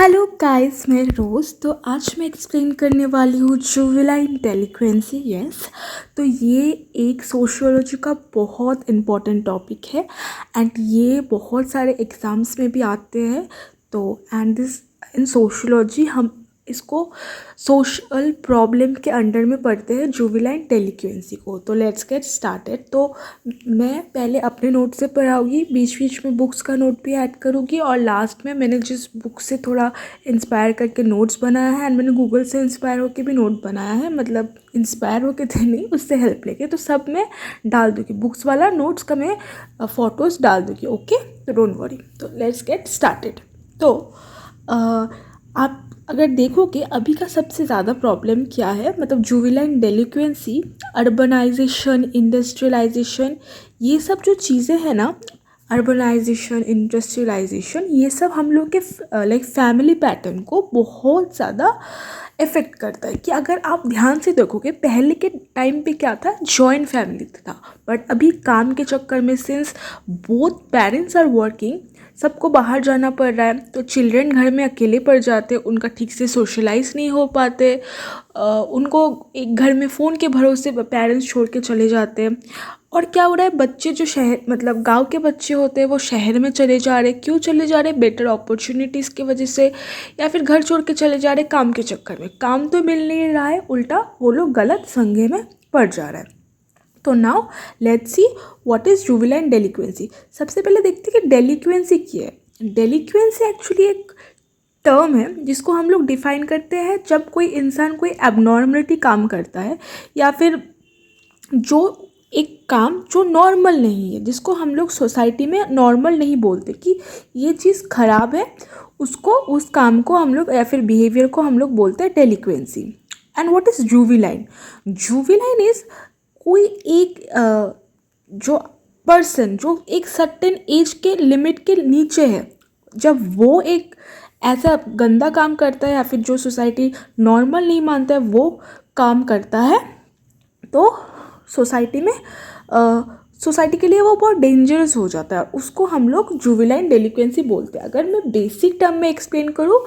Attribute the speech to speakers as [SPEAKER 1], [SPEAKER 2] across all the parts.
[SPEAKER 1] Hello guys, मैं रोज़। तो आज मैं एक्सप्लेन करने वाली हूँ जुवेनाइल डेलिक्वेंसी। यस, तो ये एक सोशियोलॉजी का बहुत इम्पॉर्टेंट टॉपिक है एंड ये बहुत सारे एग्ज़ाम्स में भी आते हैं। तो एंड दिस इन सोशियोलॉजी हम इसको सोशल प्रॉब्लम के अंडर में पढ़ते हैं, जुवेनाइल डेलिक्वेंसी को। तो लेट्स गेट स्टार्टेड। तो मैं पहले अपने नोट से पढ़ाऊँगी, बीच बीच में बुक्स का नोट भी ऐड करूँगी और लास्ट में मैंने जिस बुक से थोड़ा इंस्पायर करके नोट्स बनाया है एंड मैंने गूगल से इंस्पायर होकर भी नोट बनाया है, मतलब इंस्पायर होकर थे नहीं, उससे हेल्प लेके, तो सब मैं डाल दूँगी। बुक्स वाला नोट्स का मैं फ़ोटोज़ डाल दूँगी। ओके, तो डोंट वरी। तो लेट्स गेट स्टार्टेड। तो आप अगर देखोगे अभी का सबसे ज़्यादा प्रॉब्लम क्या है, मतलब जुवेनाइल डेलिक्वेंसी, अर्बनाइजेशन, इंडस्ट्रियलाइजेशन, ये सब जो चीज़ें हैं ना, अर्बनाइजेशन, इंडस्ट्रियलाइजेशन, ये सब हम लोग के लाइक फैमिली पैटर्न को बहुत ज़्यादा इफ़ेक्ट करता है। कि अगर आप ध्यान से देखोगे पहले के टाइम पे क्या था, जॉइंट फैमिली था, बट अभी काम के चक्कर में since both parents are working, सबको बाहर जाना पड़ रहा है, तो चिल्ड्रन घर में अकेले पड़ जाते, उनका ठीक से सोशलाइज नहीं हो पाते, उनको एक घर में फ़ोन के भरोसे पेरेंट्स छोड़ के चले जाते हैं। और क्या हो रहा है, बच्चे जो शहर मतलब गांव के बच्चे होते हैं वो शहर में चले जा रहे। क्यों चले जा रहे? बेटर अपॉर्चुनिटीज़ की वजह से, या फिर घर छोड़ के चले जा रहे काम के चक्कर में। काम तो मिल नहीं रहा है, उल्टा वो लोग गलत संगे में पड़ जा रहा है। तो now let's see what is juvenile delinquency. सबसे पहले देखते हैं कि डेलिक्वेंसी क्या है। डेलिक्वेंसी एक्चुअली एक टर्म है जिसको हम लोग डिफाइन करते हैं जब कोई इंसान कोई एबनॉर्मलिटी काम करता है, या फिर जो एक काम जो नॉर्मल नहीं है, जिसको हम लोग सोसाइटी में नॉर्मल नहीं बोलते कि ये चीज़ ख़राब है, उसको, उस काम को हम लोग या फिर बिहेवियर को हम लोग बोलते हैं delinquency. And what is juvenile? Juvenile is कोई एक जो पर्सन जो एक सर्टेन एज के लिमिट के नीचे है, जब वो एक ऐसा गंदा काम करता है या फिर जो सोसाइटी नॉर्मल नहीं मानता है वो काम करता है, तो सोसाइटी में सोसाइटी के लिए वो बहुत डेंजरस हो जाता है, उसको हम लोग जुवेनाइल डेलिक्वेंसी बोलते हैं। अगर मैं बेसिक टर्म में एक्सप्लेन करूँ,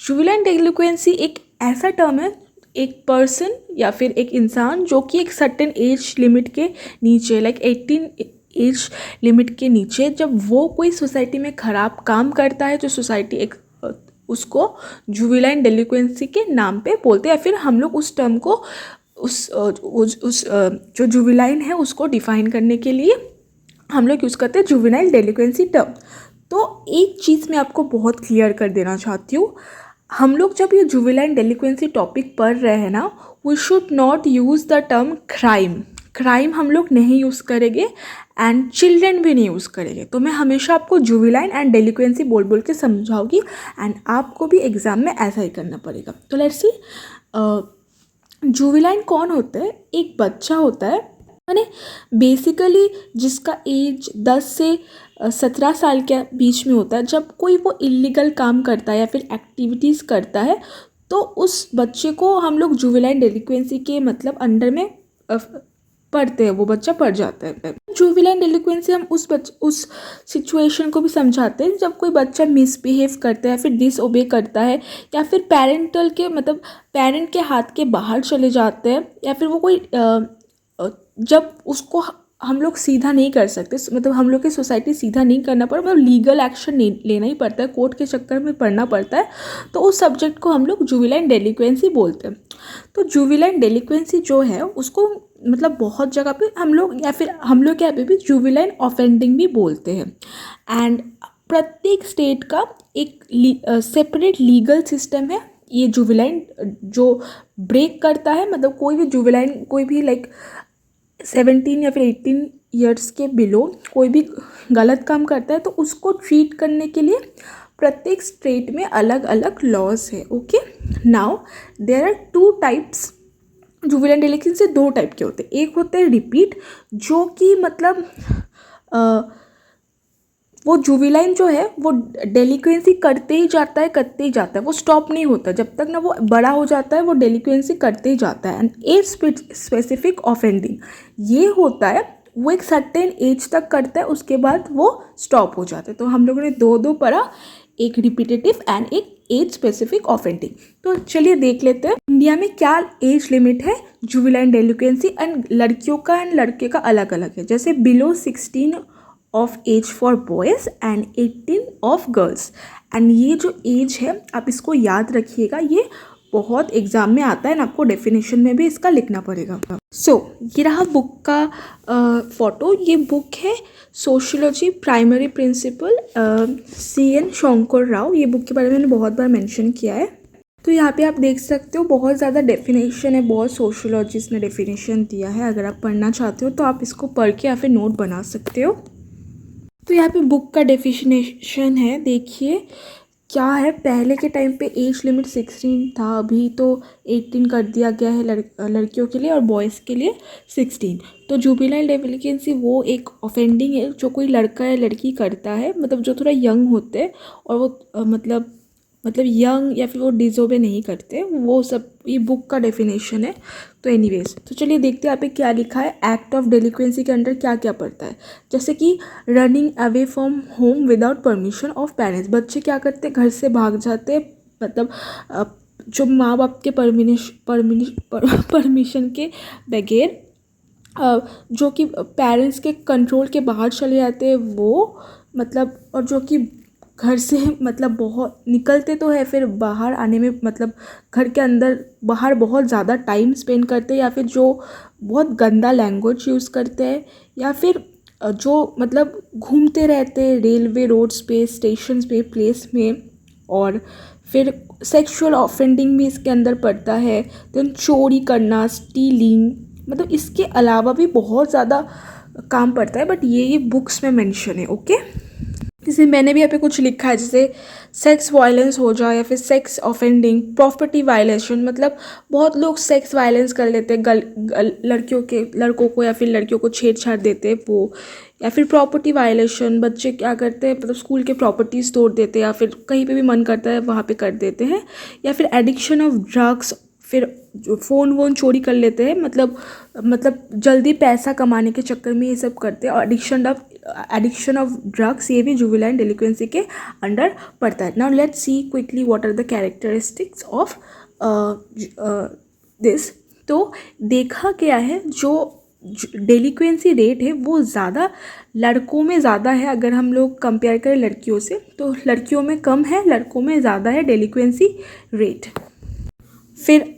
[SPEAKER 1] जुवेनाइल डेलिक्वेंसी एक ऐसा टर्म है, एक पर्सन या फिर एक इंसान जो कि एक सर्टेन एज लिमिट के नीचे, लाइक 18 एज लिमिट के नीचे, जब वो कोई सोसाइटी में ख़राब काम करता है, जो सोसाइटी एक उसको जुवेनाइल डेलिक्वेंसी के नाम पे बोलते हैं, या फिर हम लोग उस टर्म को उस जो जुवेनाइल है उसको डिफाइन करने के लिए हम लोग यूज़ करते हैं जुवेनाइल डेलिक्वेंसी टर्म। तो एक चीज़ मैं आपको बहुत क्लियर कर देना चाहती हूँ, हम लोग जब ये जुवेनाइल डेलिक्वेंसी टॉपिक पढ़ रहे हैं ना, we should not use the term crime. Crime हम लोग नहीं यूज़ करेंगे एंड चिल्ड्रन भी नहीं यूज़ करेंगे। तो मैं हमेशा आपको जुवेनाइल एंड डेलिक्वेंसी बोल बोल के समझाऊंगी एंड आपको भी एग्ज़ाम में ऐसा ही करना पड़ेगा। तो लेट्स सी, जुवेनाइल कौन होता है? एक बच्चा होता है, यानी बेसिकली जिसका एज 10 से 17 साल के बीच में होता है, जब कोई वो इलीगल काम करता है या फिर एक्टिविटीज़ करता है, तो उस बच्चे को हम लोग जुवेनाइल डेलिक्वेंसी के मतलब अंडर में पढ़ते हैं, वो बच्चा पढ़ जाता है। जुवेनाइल डेलिक्वेंसी हम उस सिचुएशन को भी समझाते हैं जब कोई बच्चा मिसबिहेव करता है या फिर डिसओबे करता है, या फिर पेरेंटल के मतलब पेरेंट के हाथ के बाहर चले जाते हैं, या फिर वो कोई जब उसको हम लोग सीधा नहीं कर सकते, मतलब हम लोग की सोसाइटी सीधा नहीं करना पड़ा, मतलब लीगल एक्शन लेना ही पड़ता है, कोर्ट के चक्कर में पढ़ना पड़ता है, तो उस सब्जेक्ट को हम लोग जुवेनाइल डेलिक्वेंसी बोलते हैं। तो जुवेनाइल डेलिक्वेंसी जो है उसको मतलब बहुत जगह पे हम लोग, या फिर हम लोग के यहाँ पे भी जुवेनाइल ऑफेंडिंग भी बोलते हैं। एंड प्रत्येक स्टेट का एक सेपरेट लीगल सिस्टम है। ये जुवेनाइल जो ब्रेक करता है, मतलब कोई भी जुवेनाइल, कोई भी लाइक 17 या फिर 18 ईयर्स के बिलो कोई भी गलत काम करता है, तो उसको ट्रीट करने के लिए प्रत्येक स्टेट में अलग अलग लॉज है। Okay, now there are 2 types. Juvenile delinquency 2 type के होते हैं। एक होते हैं रिपीट, जो कि मतलब वो जुवेनाइल जो है वो डेलिक्वेंसी करते ही जाता है, वो स्टॉप नहीं होता जब तक ना वो बड़ा हो जाता है, वो डेलिक्वेंसी करते ही जाता है। एंड एज स्पेसिफिक ऑफेंडिंग, ये होता है वो एक सर्टेन एज तक करता है, उसके बाद वो स्टॉप हो जाता है। तो हम लोगों ने दो पढ़ा, एक रिपीटेटिव एंड एक एज स्पेसिफिक ऑफेंडिंग। तो चलिए देख लेते हैं इंडिया में क्या एज लिमिट है जुवेनाइल डेलिक्वेंसी, एंड लड़कियों का एंड लड़के का अलग अलग है। जैसे below 16 of age for boys and 18 of girls. And ये जो एज है आप इसको याद रखिएगा, ये बहुत एग्जाम में आता है ना, आपको डेफिनेशन में भी इसका लिखना पड़ेगा। सो ये रहा बुक का फोटो। ये बुक है sociology primary principal CN Shankar Rao. ये बुक के बारे में मैंने बहुत बार मेंशन किया है। तो यहाँ पे आप देख सकते हो बहुत ज़्यादा डेफिनेशन है, बहुत सोशियोलॉजिस्ट ने डेफिनेशन दिया है। अगर आप पढ़ना चाहते हो तो आप इसको पढ़ के या फिर नोट बना सकते हो। तो यहाँ पे बुक का डेफिनेशन है, देखिए क्या है। पहले के टाइम पे एज लिमिट 16 था, अभी तो 18 कर दिया गया है लड़कियों के लिए और बॉयज़ के लिए 16। तो जुवेनाइल डेलिक्वेंसी वो एक ऑफेंडिंग है जो कोई लड़का या लड़की करता है, मतलब जो थोड़ा यंग होते हैं और वो मतलब यंग या फिर वो डिजोबे नहीं करते, वो सब ये बुक का डेफिनेशन है। तो एनीवेज, तो चलिए देखते हैं यहाँ पे क्या लिखा है। एक्ट ऑफ डेलिक्वेंसी के अंडर क्या क्या पड़ता है, जैसे कि running away from home without permission of parents. बच्चे क्या करते हैं, घर से भाग जाते हैं, मतलब जो माँ बाप के परमिशन के बगैर, जो कि पेरेंट्स के कंट्रोल के बाहर चले जाते हैं वो, मतलब और जो कि घर से मतलब बहुत निकलते तो है, फिर बाहर आने में मतलब घर के अंदर बाहर बहुत ज़्यादा टाइम स्पेंड करते हैं, या फिर जो बहुत गंदा लैंग्वेज यूज़ करते हैं, या फिर जो मतलब घूमते रहते हैं रेलवे रोड्स पे, स्टेशन पे, प्लेस में। और फिर सेक्सुअल ऑफेंडिंग भी इसके अंदर पड़ता है। देन चोरी करना, स्टीलिंग, मतलब इसके अलावा भी बहुत ज़्यादा काम पड़ता है, बट ये बुक्स में मेंशन है। ओके, जैसे मैंने भी यहाँ पे कुछ लिखा है, जैसे सेक्स वायलेंस हो जाए या फिर सेक्स ऑफेंडिंग, प्रॉपर्टी वायलेशन, मतलब बहुत लोग सेक्स वायलेंस कर लेते हैं, लड़कों को या फिर लड़कियों को छेड़छाड़ देते हैं वो, या फिर प्रॉपर्टी वायलेशन, बच्चे क्या करते हैं, मतलब स्कूल के प्रॉपर्टीज़ तोड़ देते हैं या फिर कहीं पे भी मन करता है वहाँ पे कर देते हैं, या फिर एडिक्शन ऑफ ड्रग्स, फिर जो फ़ोन वोन चोरी कर लेते हैं, मतलब जल्दी पैसा कमाने के चक्कर में ये सब करते हैं। और एडिक्शन ऑफ ड्रग्स, ये भी जुवेनाइल डेलिक्वेंसी के अंडर पड़ता है। Now let's see quickly what are the characteristics of this. तो देखा गया है जो डेलिक्वेंसी रेट है वो ज़्यादा लड़कों में ज़्यादा है, अगर हम लोग कंपेयर करें लड़कियों से, तो लड़कियों में कम है, लड़कों में ज़्यादा है डेलिक्वेंसी रेट। फिर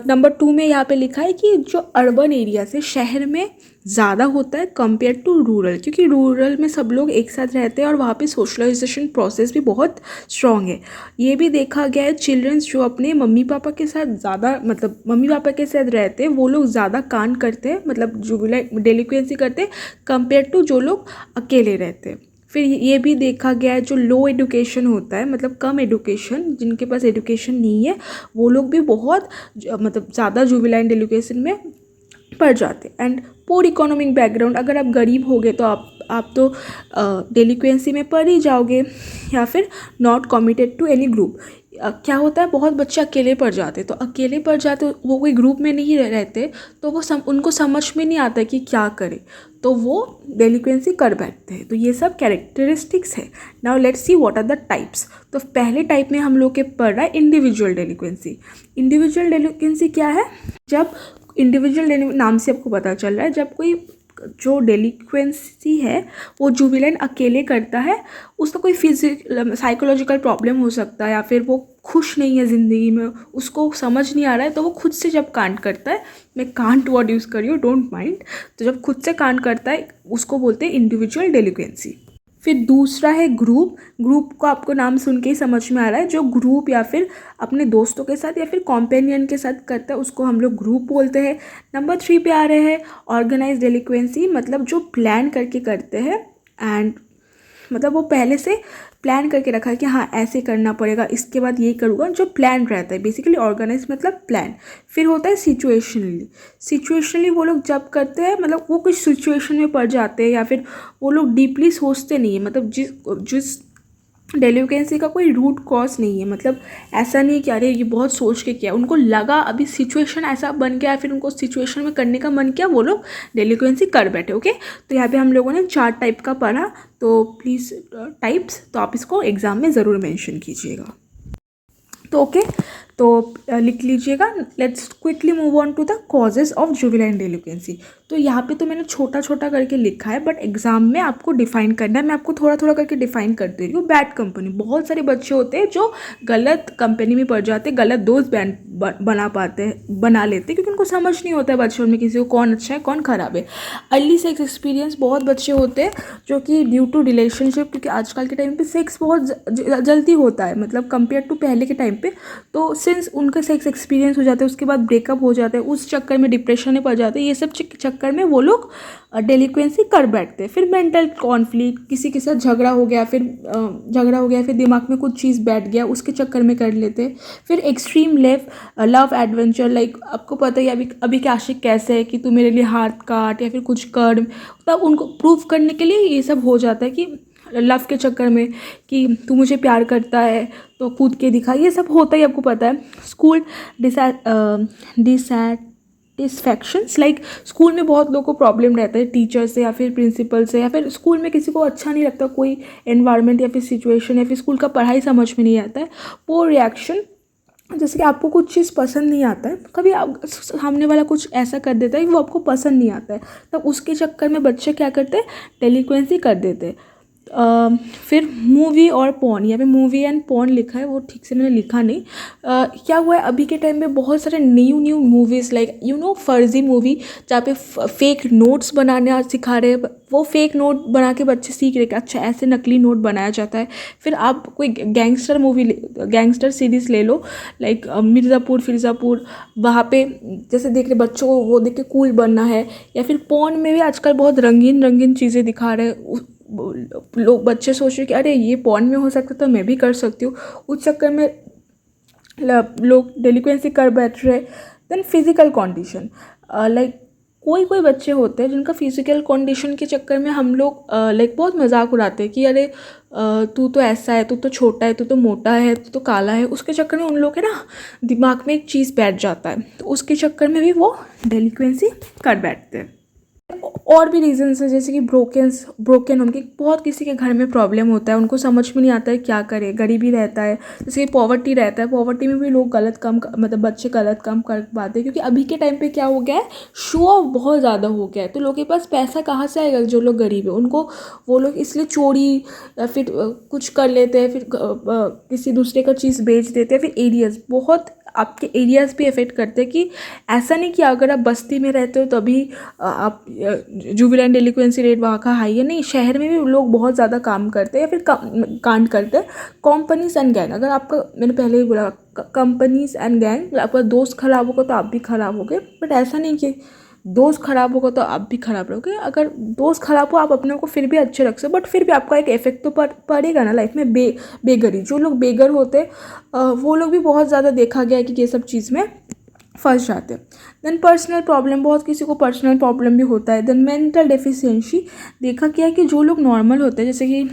[SPEAKER 1] नंबर 2 में यहाँ पे लिखा है कि जो अर्बन एरिया से शहर में ज़्यादा होता है कंपेयर टू रूरल, क्योंकि रूरल में सब लोग एक साथ रहते हैं और वहाँ पे सोशलाइजेशन प्रोसेस भी बहुत स्ट्रॉन्ग है। ये भी देखा गया है चिल्ड्रंस जो अपने मम्मी पापा के साथ ज़्यादा, मतलब मम्मी पापा के साथ रहते हैं, वो लोग ज़्यादा कांड करते हैं, मतलब जुवेनाइल डेलिक्वेंसी करते हैं कंपेयर टू जो लोग अकेले रहते हैं। फिर ये भी देखा गया है जो लो एडुकेशन होता है, मतलब कम एडुकेशन, जिनके पास एडुकेशन नहीं है, वो लोग भी बहुत मतलब ज़्यादा जुवेनाइल डेलिक्वेंसी में पड़ जाते हैं। एंड पुअर इकोनॉमिक बैकग्राउंड, अगर आप गरीब हो गए तो आप तो डेलिक्वेंसी में पड़ ही जाओगे, या फिर not committed to any group. क्या होता है, बहुत बच्चे अकेले पड़ जाते, तो अकेले पड़ जाते, वो कोई ग्रुप में नहीं रहते, तो वो उनको समझ में नहीं आता कि क्या करें, तो वो डेलिक्वेंसी कर बैठते हैं। तो ये सब कैरेक्टरिस्टिक्स है। Now let's see what are the types. तो पहले टाइप में हम लोग के पढ़ रहा है इंडिविजुअल डेलिक्वेंसी। इंडिविजुअल डेलिक्वेंसी क्या है, जब इंडिविजुअल नाम से आपको पता चल रहा है, जब कोई जो डेलिक्वेंसी है वो जुवेनाइल अकेले करता है, उसका कोई साइकोलॉजिकल प्रॉब्लम हो सकता है, या फिर वो खुश नहीं है ज़िंदगी में, उसको समझ नहीं आ रहा है, तो वो खुद से जब कांड करता है, मैं कांट वर्ड यूज़ करी हूँ, डोंट माइंड, तो जब खुद से कांड करता है उसको बोलते हैं इंडिविजुअल डेलिक्वेंसी। फिर दूसरा है ग्रुप को आपको नाम सुन के ही समझ में आ रहा है, जो ग्रुप या फिर अपने दोस्तों के साथ या फिर कॉम्पेनियन के साथ करता है उसको हम लोग ग्रुप बोलते हैं। नंबर 3 पे आ रहे हैं ऑर्गेनाइज डेलिक्वेंसी, मतलब जो प्लान करके करते हैं, एंड मतलब वो पहले से प्लान करके रखा है कि हाँ ऐसे करना पड़ेगा, इसके बाद ये करूँगा, जो प्लान रहता है, बेसिकली ऑर्गेनाइज मतलब प्लान। फिर होता है सिचुएशनली वो लोग जब करते हैं, मतलब वो कुछ सिचुएशन में पड़ जाते हैं, या फिर वो लोग डीपली सोचते नहीं है, मतलब जिस डेलिक्वेंसी का कोई रूट कॉज नहीं है, मतलब ऐसा नहीं कि अरे ये बहुत सोच के किया, उनको लगा अभी सिचुएशन ऐसा बन गया, फिर उनको सिचुएशन में करने का मन किया, वो लोग डेलिक्वेंसी कर बैठे। ओके, तो यहाँ पे हम लोगों ने 4 टाइप का पढ़ा, तो प्लीज़ टाइप्स, तो आप इसको एग्ज़ाम में ज़रूर मेंशन कीजिएगा। तो ओके, तो लिख लीजिएगा। Let's quickly move on to the causes of juvenile delinquency. तो यहाँ पे तो मैंने छोटा छोटा करके लिखा है, बट एग्जाम में आपको डिफाइन करना है। मैं आपको थोड़ा थोड़ा करके डिफाइन कर दे रही हूँ। बैड कंपनी, बहुत सारे बच्चे होते हैं जो गलत कंपनी में पड़ जाते हैं, गलत दोस्त बना लेते हैं, क्योंकि उनको समझ नहीं होता है बचपन में किसी को कौन अच्छा है कौन खराब है। अर्ली सेक्स एक्सपीरियंस, बहुत बच्चे होते हैं जो कि ड्यू टू रिलेशनशिप, क्योंकि आजकल के टाइम पे सेक्स बहुत जल्दी होता है, मतलब कंपेयर टू पहले के टाइम पे, तो सिंस उनका सेक्स एक्सपीरियंस हो जाता है, उसके बाद ब्रेकअप हो जाता है, उस चक्कर में डिप्रेशन में पड़ जाते हैं, ये सब चक्कर में वो लोग डेलिक्वेंसी कर बैठते हैं। फिर मेंटल कॉन्फ्लिक्ट, किसी के साथ झगड़ा हो गया, फिर दिमाग में कुछ चीज़ बैठ गया, उसके चक्कर में कर लेते हैं। फिर एक्सट्रीम लव एडवेंचर, लाइक आपको पता ही अभी के आशिक कैसे है कि तू मेरे लिए हाथ काट या फिर कुछ कर, तब उनको प्रूव करने के लिए ये सब हो जाता है कि लव के चक्कर में कि तू मुझे प्यार करता है तो कूद के दिखा, ये सब होता ही आपको पता है। स्कूल डिससेटिस्फैक्शंस, लाइक स्कूल में बहुत लोगों को प्रॉब्लम रहता है टीचर से या फिर प्रिंसिपल से, या फिर स्कूल में किसी को अच्छा नहीं लगता कोई एनवायरनमेंट या फिर सिचुएशन, या फिर स्कूल का पढ़ाई समझ में नहीं आता है, वो रिएक्शन, जैसे कि आपको कुछ चीज़ पसंद नहीं आता है, कभी आप सामने वाला कुछ ऐसा कर देता है कि वो आपको पसंद नहीं आता है, तब उसके चक्कर में बच्चे क्या करते हैं, डेलिक्वेंसी कर देते हैं। फिर मूवी और पॉर्न, यहाँ पे मूवी एंड पॉर्न लिखा है, वो ठीक से मैंने लिखा नहीं। क्या हुआ है अभी के टाइम में, बहुत सारे न्यू मूवीज़, लाइक फर्जी मूवी, जहाँ पे फेक नोट्स बनाना सिखा रहे हैं, वो फेक नोट बना के बच्चे सीख रहे कि अच्छा ऐसे नकली नोट बनाया जाता है। फिर आप कोई गैंगस्टर सीरीज़ ले लो, लाइक मिर्ज़ापुर फिरज़ापुर, वहाँ पे जैसे देख रहे बच्चों को वो देख के कूल बनना है, या फिर पॉर्न में भी आजकल बहुत रंगीन चीज़ें दिखा रहे हैं, लोग बच्चे सोच रहे कि अरे ये पॉर्न में हो सकता तो मैं भी कर सकती हूँ, उस चक्कर में लोग डेलिक्वेंसी कर बैठ रहे। देन फिजिकल कंडीशन, लाइक कोई बच्चे होते हैं जिनका फिजिकल कंडीशन के चक्कर में हम लोग लाइक बहुत मजाक उड़ाते हैं कि अरे तू तो ऐसा है, तू तो छोटा है, तू तो मोटा है, तू तो काला है, उसके चक्कर में उन लोग के ना दिमाग में एक चीज़ बैठ जाता है, तो उसके चक्कर में भी वो डेलिक्वेंसी कर बैठते हैं। और भी रीजंस है, जैसे कि ब्रोकन उनके बहुत किसी के घर में प्रॉब्लम होता है, उनको समझ में नहीं आता है क्या करे, गरीबी रहता है, जैसे कि पॉवर्टी रहता है, पॉवर्टी में भी लोग मतलब बच्चे गलत काम कर पाते हैं, क्योंकि अभी के टाइम पे क्या हो गया है, शो ऑफ बहुत ज़्यादा हो गया है, तो लोगों के पास पैसा कहाँ से आएगा, जो लोग गरीब है उनको, वो लोग इसलिए चोरी या फिर कुछ कर लेते हैं, फिर किसी दूसरे का चीज़ बेच देते हैं। फिर एरियाज़, बहुत आपके एरियाज़ भी अफेक्ट करते हैं, कि ऐसा नहीं कि अगर आप बस्ती में रहते हो तभी आप जुवेनाइल डेलिक्वेंसी रेट वहाँ का हाई है, नहीं, शहर में भी लोग बहुत ज़्यादा काम करते हैं या फिर कांड करते हैं। कंपनीज एंड गैंग, अगर आपका, मैंने पहले ही बोला, कंपनीज एंड गैंग, आपका दोस्त खराब होगा तो आप भी खराब होगे, बट ऐसा नहीं कि दोस्त खराब होगा तो आप भी खराब रहोगे। अगर दोस्त खराब हो आप अपने को फिर भी अच्छे रख सकते, बट फिर भी आपका एक इफेक्ट तो पड़ेगा ना लाइफ में। बेगरी, जो लोग बेगर होते वो लोग भी बहुत ज़्यादा देखा गया है कि ये सब चीज़ में फंस जाते हैं। देन पर्सनल प्रॉब्लम, बहुत किसी को पर्सनल प्रॉब्लम भी होता है। देन मेंटल डेफिशिएंसी, देखा गया है कि जो लोग नॉर्मल होते हैं, जैसे कि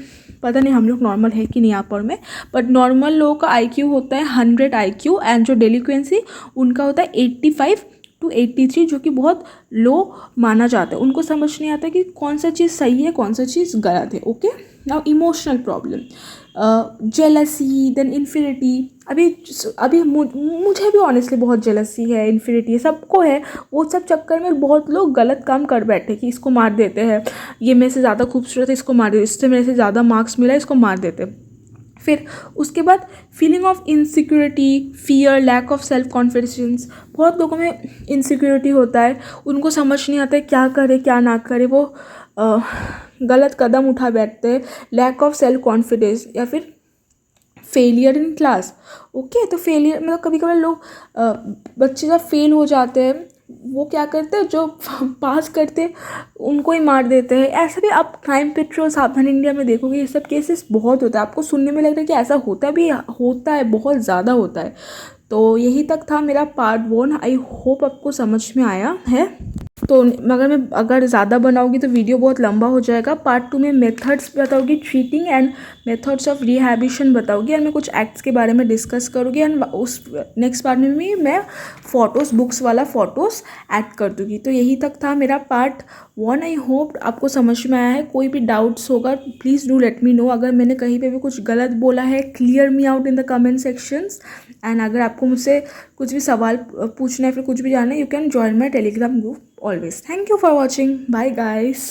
[SPEAKER 1] पता नहीं हम लोग नॉर्मल है कि नहीं यहाँ पर में, बट नॉर्मल लोगों का IQ होता है 100 IQ, एंड जो डेलिक्वेंसी उनका होता है 85 to 83, जो कि बहुत लो माना जाता है। उनको समझ नहीं आता कि कौन सा चीज़ सही है कौन सा चीज़ गलत है। Okay, now emotional problem, jealousy, then infinity. अभी मुझे भी ऑनेस्टली बहुत जेलसी है, इन्फिनिटी सबको है, वो सब चक्कर में बहुत लोग गलत काम कर बैठे कि इसको मार देते हैं, ये मेरे से ज़्यादा खूबसूरत है इसको मार देते, इससे मेरे से ज़्यादा मार्क्स मिला इसको मार देते। फिर उसके बाद feeling of insecurity, fear, lack of self confidence, बहुत लोगों में इनसिक्योरिटी होता है, उनको समझ नहीं आता है क्या करे क्या ना करे, वो गलत कदम उठा बैठते हैं। लैक ऑफ सेल्फ कॉन्फिडेंस, या फिर फेलियर इन क्लास। ओके, तो फेलियर मतलब कभी कभी लोग बच्चे जब फेल हो जाते हैं वो क्या करते हैं, जो पास करते हैं उनको ही मार देते हैं। ऐसा भी आप क्राइम पेट्रोल, सावधान इंडिया में देखोगे, ये सब केसेस बहुत होता है। आपको सुनने में लग रहा है कि ऐसा होता भी होता है, बहुत ज़्यादा होता है। तो यही तक था मेरा पार्ट 1। आई होप आपको समझ में आया है। तो अगर ज़्यादा बनाऊँगी तो वीडियो बहुत लंबा हो जाएगा। पार्ट 2 में मेथड्स बताऊँगी cheating and methods of rehabilitation बताऊँगी, एंड मैं कुछ एक्ट्स के बारे में डिस्कस करूँगी, एंड उस नेक्स्ट पार्ट में भी मैं फ़ोटोज़, बुक्स वाला फ़ोटोज़ ऐड कर दूँगी। तो यही तक था मेरा पार्ट 1। आई होप आपको समझ में आया है। कोई भी डाउट्स होगा please do let me know. अगर मैंने कहीं पे भी कुछ गलत बोला है, clear me out in the comment sections. And अगर आपको मुझसे कुछ भी सवाल पूछना है, फिर कुछ भी जानना है, you can join my Telegram group always. Thank you for watching. Bye guys.